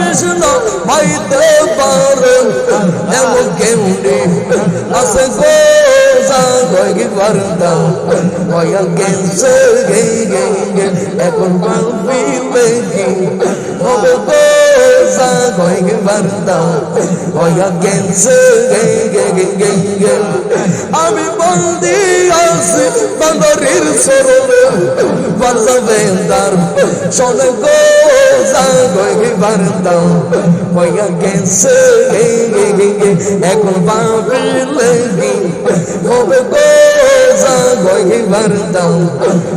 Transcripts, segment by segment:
কৃষ্ণ হইতে পারে এমন কেউ নেই আছে গো জাগয় বারদাম হইয়া গেছে গে গে গে এখন ভাবিলে কি হবে গো জাগয় বারদাম হইয়া গেছে গে গে গে গে গে আমি বন্দি আছি বান্দরের সরবে বারদাবেন্দার শোনে গো জাগয় বারদাম হইয়া গেছে গে গে গে গে এখন ভাবিলে কি হবে গো জাগয় বারদাম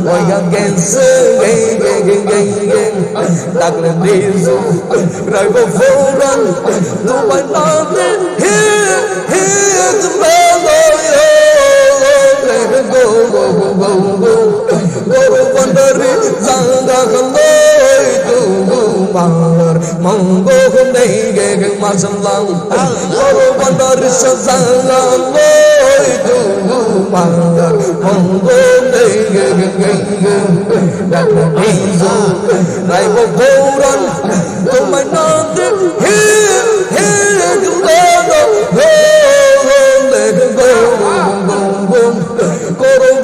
হইয়া গেছে গে গে গে গে গে ডাকলে দিজু রাইব ফোরান তোমার নামে হে হে গো গো গো গো গো গো বন্দরে জাগা লই তু মার মঙ্গো নেই গে গে মাসলাম গো বন্দরে সাজা লই তু মার মঙ্গো নেই গে গে গে গে ডাকলে দিজু রাইব ফোরান তোমার নামে হে হে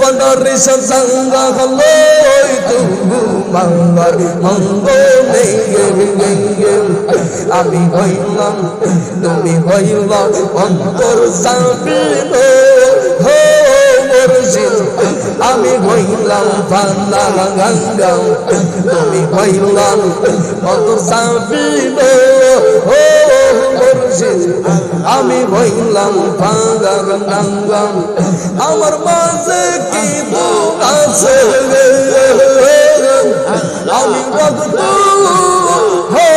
Bandari sazanga haloi tu mangar mango neye neye ami hoilam tumi hoila antor sabino ho murshid ami hoilam panda ganga tumi hoilam antor sabino ho murshid ami hoilam panda ganga amar maze ki tu আছে আমি ভক্ত হো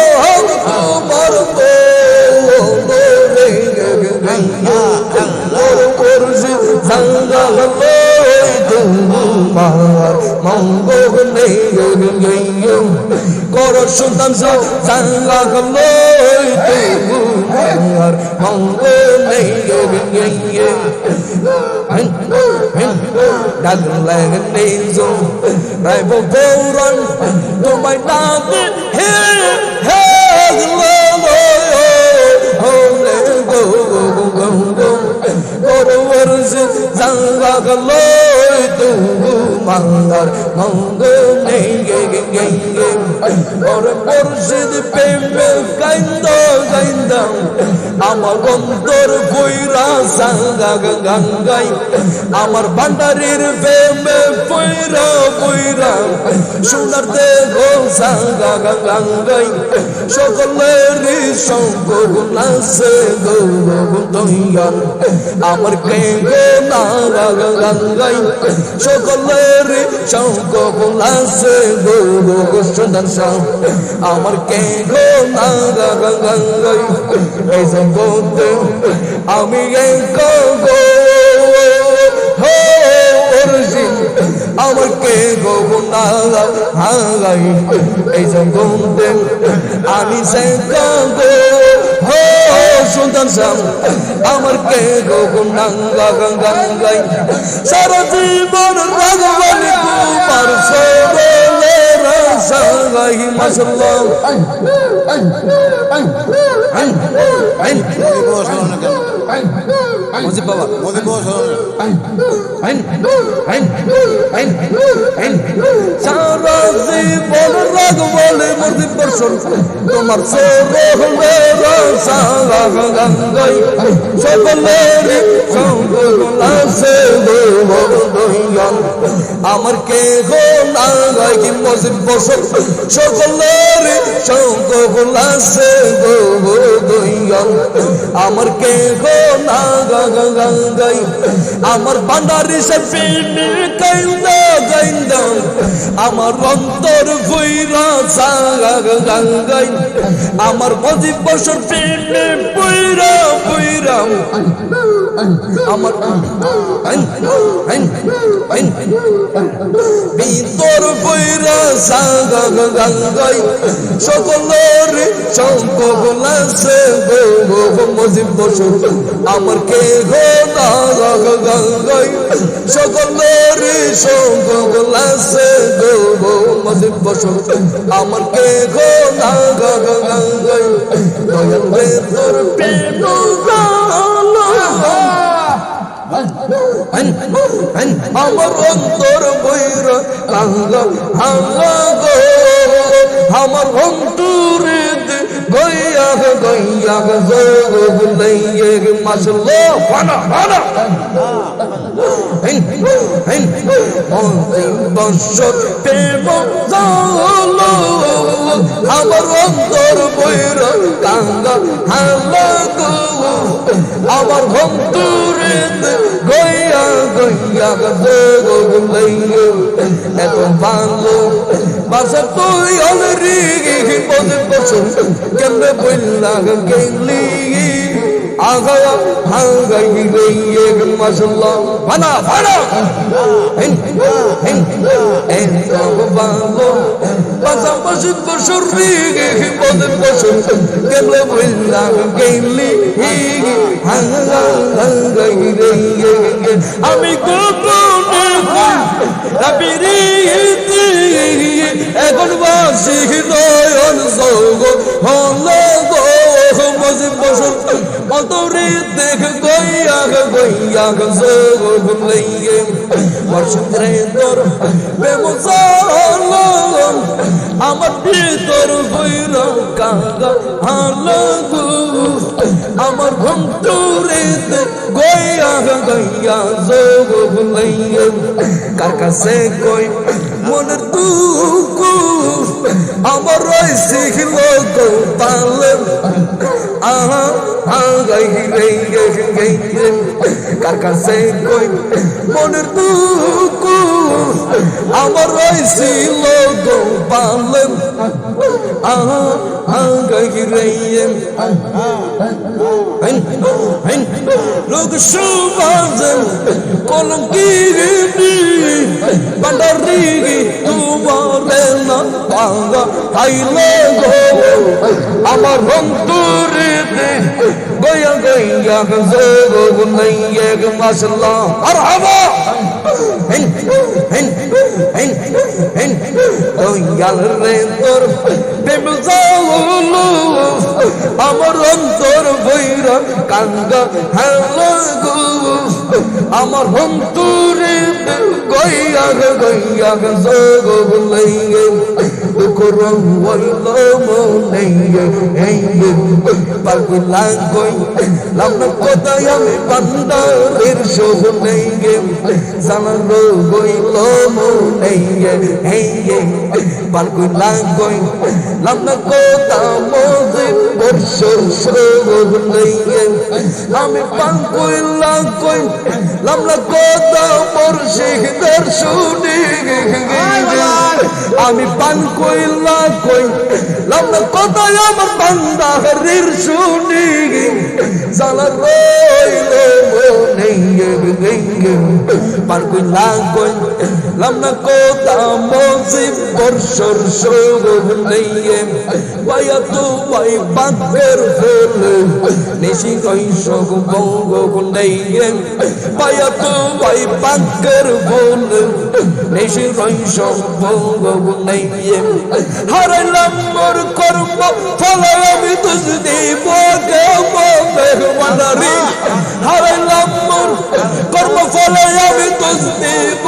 তোমার তোমার মঙ্গল নেই কর সুলতান সাঙ্গা লই তোমার মঙ্গল নেই ডাকলে নিজু রাইব গৌরন তোমায় ডাকে হে হে হলে গো গো গো গো গরুর জাঙ্গা লই তু মাঙ্গার মঙ্গল নেই গে গে গে গে ওর মুর্শিদ প্রেমে গাইন্দ গাইন্দ আমার অন্তর কইরা জাঙ্গা গঙ্গাই আমার ভান্ডারির প্রেমে পয়রা পয়রা সোনার দেহ জাঙ্গা গঙ্গাই সকলের সঙ্গ নাচে গো দইয়ান আমার কে গো না গঙ্গাই সকলের সঙ্গ নাচে গো সুন্দর সঙ্গ আমার কে গো না গঙ্গাই এই জগতে আমি গো আমার কে গো না হাই এই জগতে আমি সে গো হো সুন্দর সঙ্গ আমার কে গো গঙ্গা গঙ্গাই সারা জীবন রাগবানি কুমার সবলে রাসাই মাশাআল্লাহ মুজিব বাবা মুজিব সারা জীবন রাগবানি মুজিব বর্ষণ তোমার সরহলে রাসা গঙ্গাই সকলের সঙ্গ নাচে দইয়ান আমার কে গো না গাই কি মুজিব বর্ষণ সকলের সঙ্গ নাচে দইয়ান আমার কে গো না গঙ্গাই আমার ভান্ডারি সে প্রেমে গাইন্দা গাইন্দা আমার অন্তর কইরা জাঙ্গা গঙ্গাই আমার মুজিব বর্ষণ প্রেমে পয়রা পয়রা আমার ভিতর পয়রা জাঙ্গা গঙ্গাই সকলের সঙ্গ নাচে গো মুজিব বর্ষণ আমার কে গো না গঙ্গাই সকলের সঙ্গ নাচে গো মুজিব বর্ষণ আমার কে গো না গঙ্গাই দয়াল রে তোর প্রেম আমার অন্তর বৈর কাঙ্গা ভাঙ্গা গো আমার অন্তরে গইয়া গইয়া যোগ লইয়ে মাসলো ফানা ফানা বছর প্রেম জালো আমার অন্তর বৈর কাঙ্গা ভাঙ্গা গো আমার অন্তরে গইয়া গইয়া যোগ লইয়ে এত ভালো বাসা তুই অলরি বছর কেমনে বললা গেলি আগা ভাঙ্গাই গইয়ে মাশাআল্লাহ ফানা ফানা এত ভালো বাসা বছর বছর কেমনে বললা গেলি ভাঙ্গাই গইয়ে আমি গোপনে রাবিরিতে এখন বাসি নয়ন সৌগ হলে গো মজিব বসর অতরে দেখ গইয়া গইয়া সৌগ লইয়ে বর্ষে তোর বেমসাল আমার ভিতর হইল কাঙ্গা হালো গো আমার ভন্তরে গইয়া গইয়া সৌগ লইয়ে কার কাছে কই মনের দুঃখ আমার রয়েছে গো পালেন আহা গাই রে কার কাছে কই মনের দুঃখ আমার রয়েছে গো পালেন আহা গাই রে লোক সুবাজন কলঙ্কি Bandari tumare na panga aile go amar banturi de goya goya zogo naiye mashallah marhaba oh yal re tor bemzalo amar antor boira kanga hello go amar banturi গইয়া গইয়া যোগ লইয়ে দুকরম হইল মনে এই পাগলা গই লামনা কোথায় আমি বান্দারের শোভ নেইগে জানালো গইল মনে এই পাগলা গই লামনা কোথা মজিদ বর্ষর শোভ নেইগে আমি পাগলা গই লামনা কোথা বর্ষে শুনি আমি পান কইলা কই লামনা কোথায় আমার বান্দা হরির শুনি জানা রইল মনে পান কইলা কই লামনা কোথা মজিব বর্ষর শোভ নেইয়ে পাইয়া তো পাই বাঘের ফুল নিশি কই শোভ বঙ্গ নেইয়ে পাইয়া তো পাই বাঘের ফুল নিশি কই শোভ বঙ্গ নেইয়ে হারাইলাম মোর কর্ম ফলে আমি তুজ দিব মেহমানারি হারাইলাম মোর কর্ম ফলে আমি তুজ দিব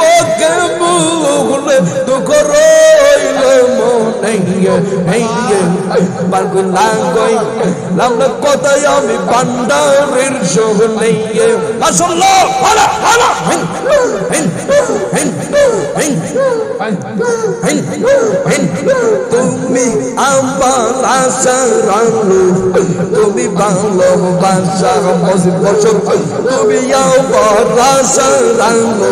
বলে দুঃখ রইল মনে পাগলা গই লামনা কোথায় আমি বান্দারের শোভ নেইয়ে মাশাআল্লাহ হালা হালা তুমি আমার আশা রাখলো তুমি ভালোবাসা মজিদ বছর তুমি আমার আশা রাখলো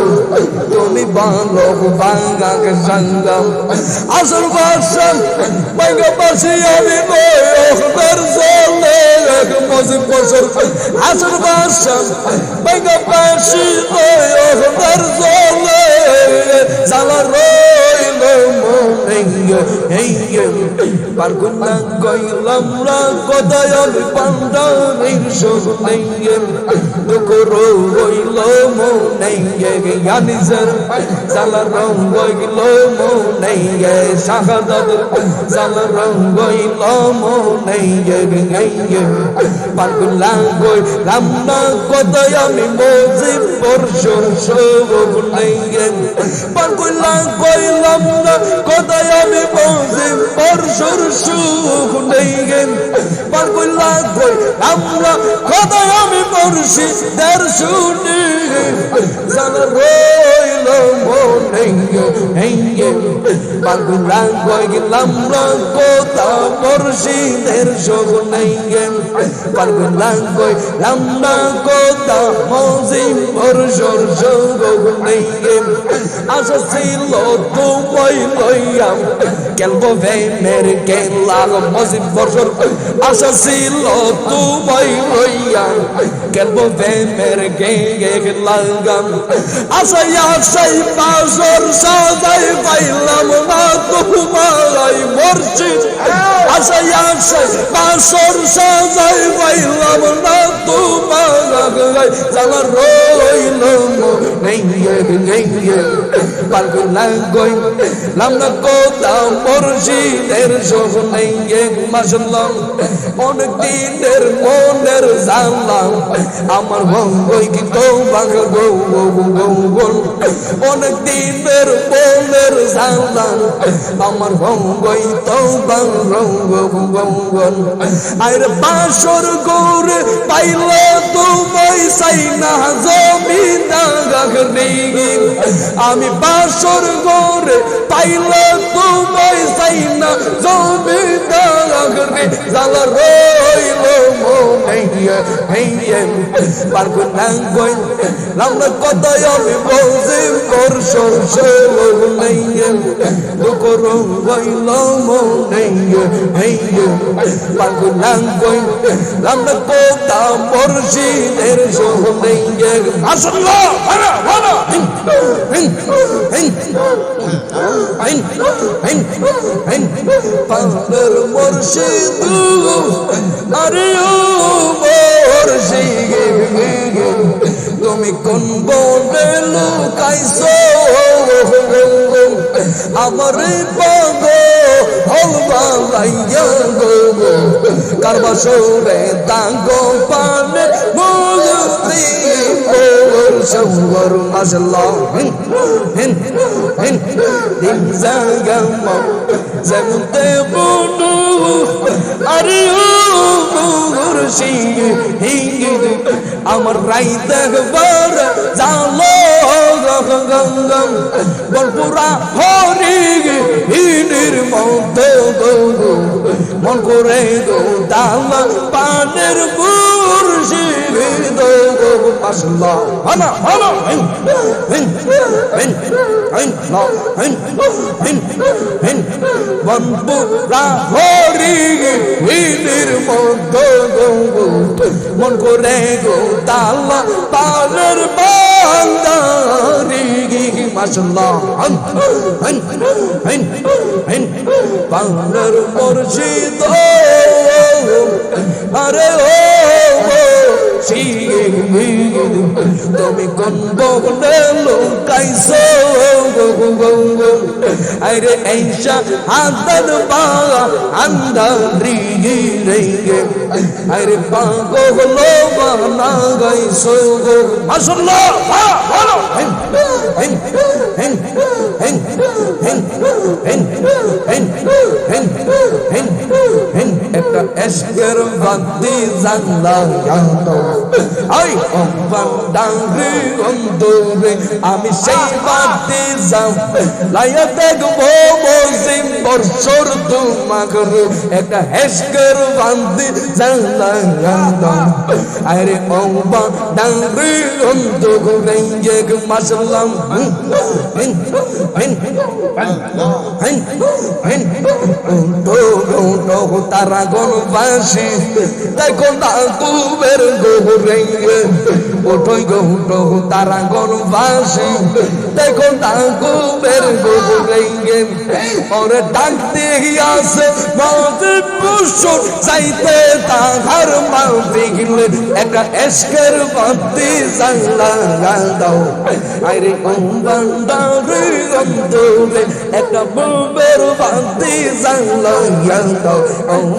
তুমি ভালোবাসাকে সঙ্গম আসল বাসা বাইগাবাসী আমি নয়নের জলে মজিদ বছর আসল বাসা বাইগাবাসী নয়নের জলে জালা রইল মনে পারগুনা কইলাম না কোথায় আমি পান্ডারের শোনে দুঃখ রইল মনে জ্ঞানীজের জালা রং গইল মনে শাহাদাত জালা রং গইল মনে পারগুনা কইলাম না কোথায় আমি মজিব বর্ষর শোনে পারগুনা কইলাম না কোথায় আমি মজিব বর্ষর শোনে পারগুনা কইলাম না কোথায় আমি বর্ষি দের শুনে জানা রইল মনে পারগুনা কইলাম না কোথা বর্ষি দের শুনে পারগুনা কইলাম না কোথা মজিব বর্ষর শোনে আশা ছিল তোমায় লইয়া খেলবো ভেমের খেলা মজিব বর্ষর আশা ছিল তোমায় লইয়া খেলবো ভেমের খেলা আশাই আশাই বাসর সাজাই পাইলাম না তোমায় মসজিদ আশাই আশাই বাসর সাজাই পাইলাম না তোমায় জানা রইল পারগুনা কইলাম না কোথা মুর্শিদের শোনে মাশাআল্লাহ অনেক দিনের মনের জানলাম আমার ভঙ্গই কি তওবা গো অনেক দিনের মনের জানলাম আমার ভঙ্গই তওবা গো আরে বাসর গোরে পাইলে তোমায় চাই না জমিদার আমি বাসর গোরে পাইলে তোমায় চাই না জমিদার জালা রইল মনে পারগুনা কইলাম না কোথায় আমি মজিব বর্ষর শোনে দুঃখ রইল মনে পারগুনা কইলাম না কোথা মুর্শিদের শোনে মাশাআল্লাহ পাগল মুর্শিদ আরে ও মুর্শিদ তুমি কোন বনে লুকাইছো আমার পাগল হলবাইয়া গো কারবাসরে দাঙ্গো পানে মুক্তি সঙ্গর মাশাআল্লাহ দিন জাগাম জগতে বনু আরে ও মুর্শিদ আমার রাইতে বার জালো গঙ্গম বলপুরা হরি ইনির মতো মন করে গো দাল পানের মুর্শিদ মাশাআল্লাহ হানা হানা বলপুরা হরি ইনির মতো মন করে গো দাল পানের বান্দারি মাশাআল্লাহ পানের মুর্শিদ আরে ও তুমি কোন বনে লুকাইছো আরে এইসা হাতর পা আন্দারি আরে পাগল বানা গাইছো মাশাআল্লাহ বলো একটা এশকের বান্দি জানলাম আই ডাংরি অন্তরে আমি সেই বান্দি যাও লাইয়া দেখবো মজিব বর্ষর তোমার একটা এশকের বান্দি জানলাম আরে ওবা ডাংরি অন্তরে মাশাআল্লাহ তারা গনবাসী দেখো না কুবের গোরে ওঠই গো তারা গনবাসী দেখো না কুবের গোরে ওরে ডাক দিয়ে আসে মজিব বসুর চাইতে তাহার মাল দেখলে একটা এসকের বাতি জানলা দাও আরে বান্দারে অন্তরে একটা বুবের বাতি জানলা দাও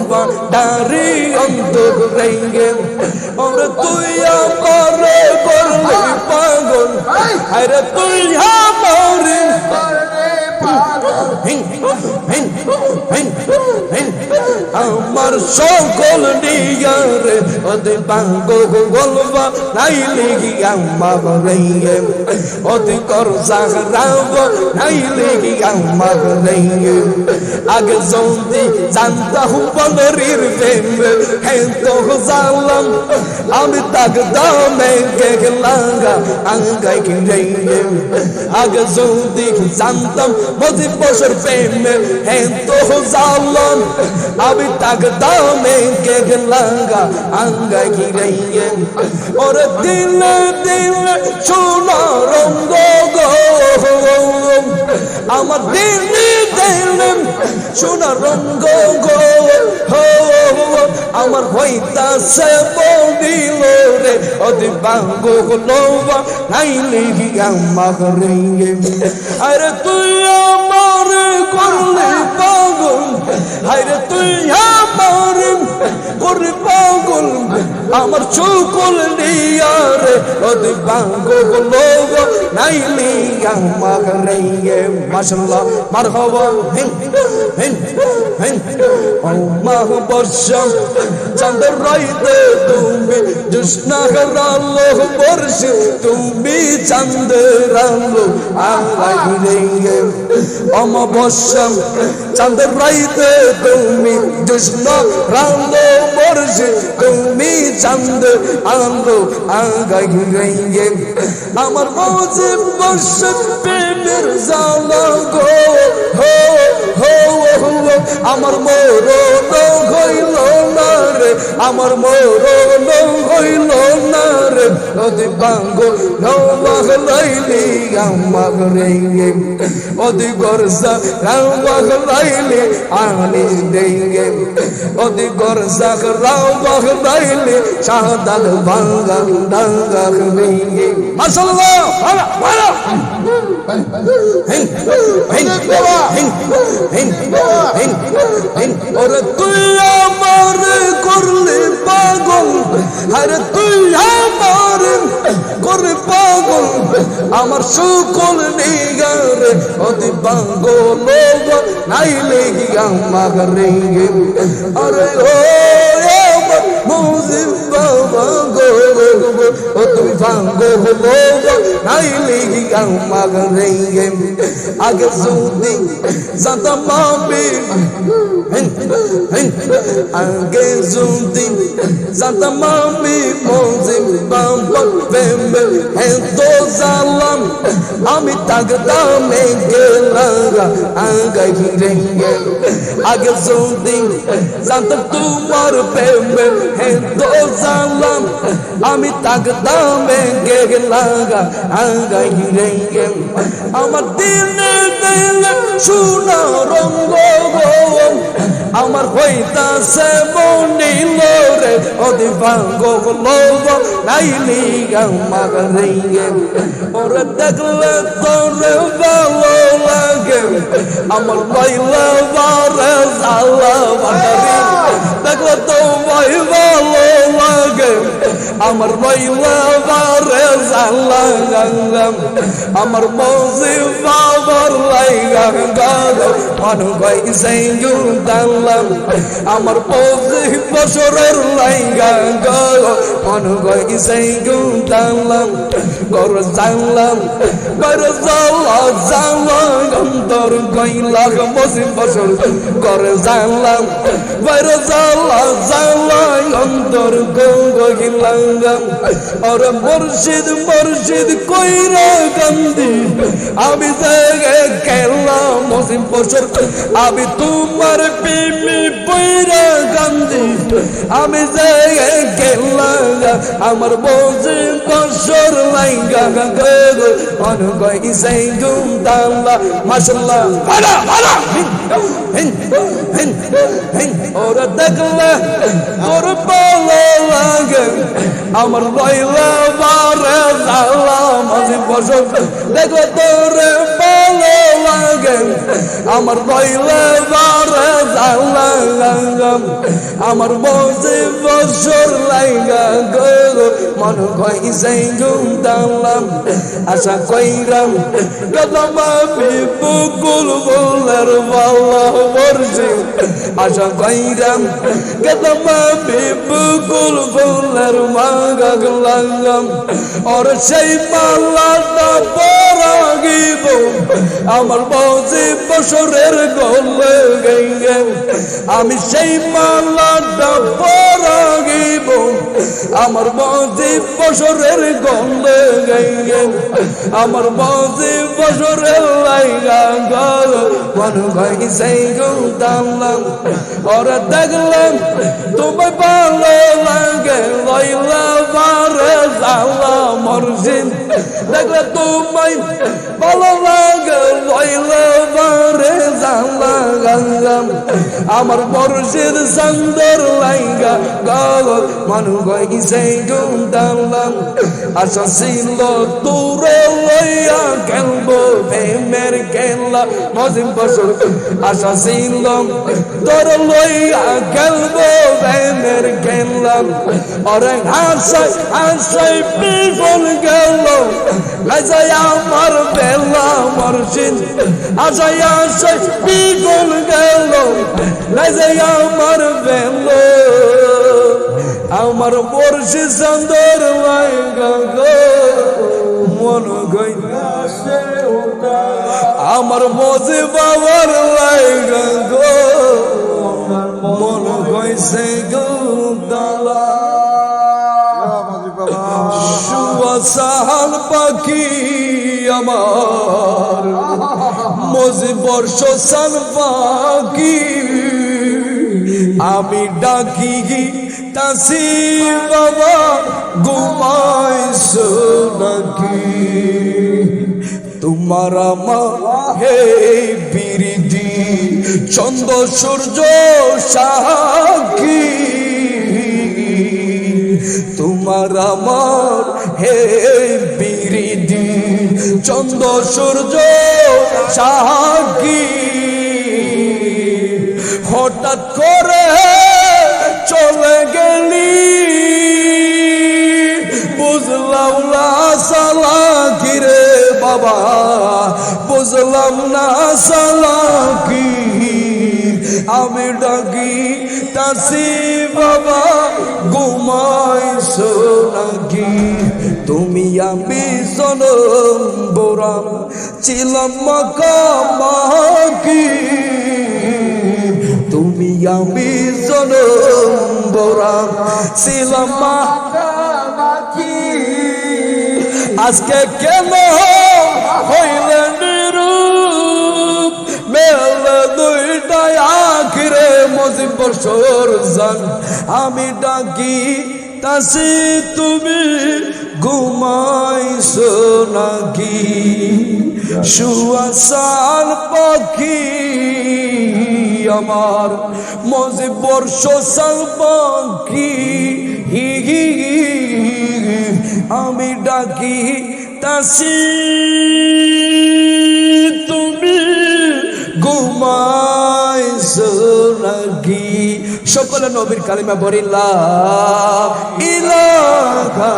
বান্দারে অন্তরে ওরে তুই আমারে বললি পাগল আরে তুই আমারে আমার সকল নিয়ারে ওদে বাঙ্গো গলবা নাইলে গিয়া মাগরে ওদে কর জাগরাব নাইলে গিয়া মাগরে আগে জলদি জানতা হু বলরির প্রেম হ্যাঁ তো জানলাম আমি তাক দামে গেলাঙ্গা আঙ্গাই কিনে আগে জলদি জানতাম মজিব বসর প্রেম হ্যাঁ তো জানলাম আমি তাক দামে গেলাঙ্গা আঙ্গাই কিনে ওরে দিল দিল সোনা রঙ্গ গো আমার দিল দিল সোনা রঙ্গ গো আমার হইতাছে বলিল রে ওদি বাঙ্গো লোবা নাইলে গিয়া মাগরে আরে তুই আমার করলে পাগল আরে তুই আমার করলে পাগল আমার চুকল নিয়ারে ওদি বাঙ্গো লোবা নাইলে গিয়া মাগরে মাশাআল্লাহ মারহাবা হিন হিন হিন ও মাহ বর্ষম চাঁদের রাইতে তুমি জোৎস্না আলো বর্ষে তুমি চাঁদের আলো আলাইরে অমাবস্যা চাঁদের রাইতে তুমি জোৎস্না আলো বর্ষে তুমি চাঁদের আলো আগাইরে আমার মজিব বর্ষে প্রেমের জালা গো হো হো আমার মরণ হইল না রে আমার মরণ হইল না রে ওদি বাঙ্গো নওয়াগলাইলি আমাগরে ওদি গরজা নওয়াগলাইলি আনি দেঙ্গে ওদি গরজা নওয়াগলাইলি শাহাদাত ভাঙ্গা ডাঙ্গা দেঙ্গে মাশাআল্লাহ ভালো ভালো হিন হিন হিন হিন হিন হিন ওরে তুই আমার করলে পাগল আরে তুই আমার করে পাগল আমার সকল নিগারে অতি পাগল নাইলে গিয়া মাগরে আরে ও মুজিব বাবা গো ও তুই পাগল নাইলে গিয়া মাগরে আগে যদি জানতাম আমি আগে যদি জানতাম আমি মজিব বাবা প্রেমে এত জানলাম আমি তাক দামে গেলাঙ্গা আঙ্গাই ঘিরে আগে যদি জানতাম তোমার প্রেমে এত জানলাম আমি তাক দামে গেলাঙ্গা আঙ্গাই ঘিরে আমার দিলে দিলে সোনা রঙ্গ গো আমার হইতাছে বনিল রে ওদি বাঙ্গো লোব নাইলি আমাগরে ওরে দেখলে তোরে ভালো লাগে আমার লাইলা বারে জালা বাড়ি দেখলে তো ভাই ভালো লাগে আমার লাইলা বারে জালা গঙ্গম আমার মজিব বাবার লাইগা গঙ্গম মানু গাই সেঙ্গু দাল্লাম আমার মজিব বছরের লাইগা গঙ্গম মানু গাই সেঙ্গু দাল্লাম গর জানলাম গর জালা জালা অন্তর গাইলা মজিব বছর গর জানলাম গর জালা জালা অন্তর তোর গঙ্গিলাঙ্গম আর মুর্শিদ মুর্শিদ কইরা কান্দি আমি জাগে কেলা মসিম বছর আমি তোমার প্রেমে পইরা কান্দি আমি জাগে কেলা আমার বসে বছর লাইগা গো অনুগই সেই গুম দাল্লা মাশাআল্লাহ আলা আলা হিন হিন হিন ওরা দেখলে তোর ভালো লাগে আমার লইলা বারে জালা মাঝে বসে দেখলে তোর ভালো লাগে আমার লইলা বারে জালা আমার বসে বছর লাইগা গো মন কই সেই গুম দাল্লাম আশা কইরাম কদম আমি বুকুল বলার ভালো বর্জি আশা কইরাম কদম আমি বুকুল বলার মাগলাম আর সেই মালাটা পরাগিব আমার বসে বছরের গলে গেঙ্গে আমি সেই মালাটা পরাগিব আমার বসে বছরের গলে গেঙ্গে আমার বসে বছরের লাইগা গল মন গাই সেই গুদালাম আর দেখলাম তোমায় ভালো লাগে লইলা বারে জালা মুর্শিদ দেখলে তোমায় ভালো লাগে লইলা বারে জালা গঙ্গম আমার মুর্শিদ সুন্দর লাইগা গল মন গাই সেই গুদালাম আশা ছিল তোরে লইয়া খেলবো প্রেমের খেলা মজিম বছর আশা ছিল তোর লইয়া খেলবো প্রেমের খেলা ওরে হাসাই হাসাই বিফল গেল লাজাই আমার বেলা মুর্শিদ আশাই আশাই বিফল গেল লাজাই আমার বেলা আমার মুর্শিদ সুন্দর লাইগা গো মন গই আমার মজে বাবার লাইগা গো মন গইছে গুদালা সুয়াসাল পাখি আমার মজে বর্ষ সাল পাখি আমি ডাকি তাসি বাবা ঘুমাইছো নাকি তোমার আমার হে বিরিদি চন্দ্র সূর্য সাক্ষী তোমার আমার হে বিরিদি চন্দ্র সূর্য সাক্ষী হঠাৎ করে চলে গেলি বুঝলাম না সালাকি রে বাবা বুঝলাম না সালাকি আমি ডাকি তাসি বাবা ঘুমাইছো নাকি তুমি আমি জনম বোরাম ছিলাম মাকামাকি তুমি আমি জনম বোরাম ছিলাম মাকামাকি আজকে কেন হইলে নিরূপ মেলে দুইটাই আখিরে মজিব বছর জান আমি ডাকি তাসি তুমি ঘুমাইছো নাকি সুয়াসার পাখি আমার মজিব বর্ষ সাল পাখি আমি ডাকি তাসি তুমি ঘুমাইছো নাকি সকলে নবীর কালিমা বলিলা ইলাহা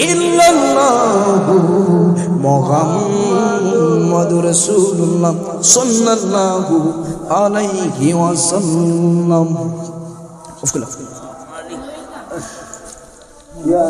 ইল্লাল্লাহু মুহাম্মাদুর রাসূলুল্লাহ সাল্লাল্লাহু আলাইহি ওয়াসাল্লাম ইয়া